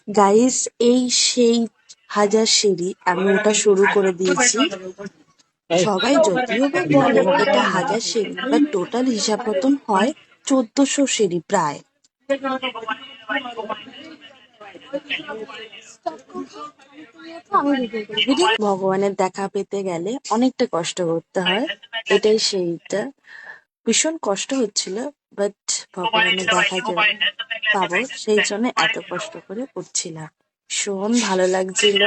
Guys, এই সেই হাজার সিঁড়ি আমি ওটা শুরু করে দিয়েছি। সবাই যদিও বা বলে এটা হাজার সিঁড়ি, বাট টোটাল হিসাব মতন হয় 1400 সিঁড়ি প্রায়। ভগবানের দেখা পেতে গেলে অনেকটা কষ্ট করতে হয়, এটাই সেইটা। ভীষণ কষ্ট হচ্ছিল, বাট ভগবানের দেখা পাবো সেই জন্য এত কষ্ট করে উঠছিলাম। ভীষণ ভালো লাগছিল।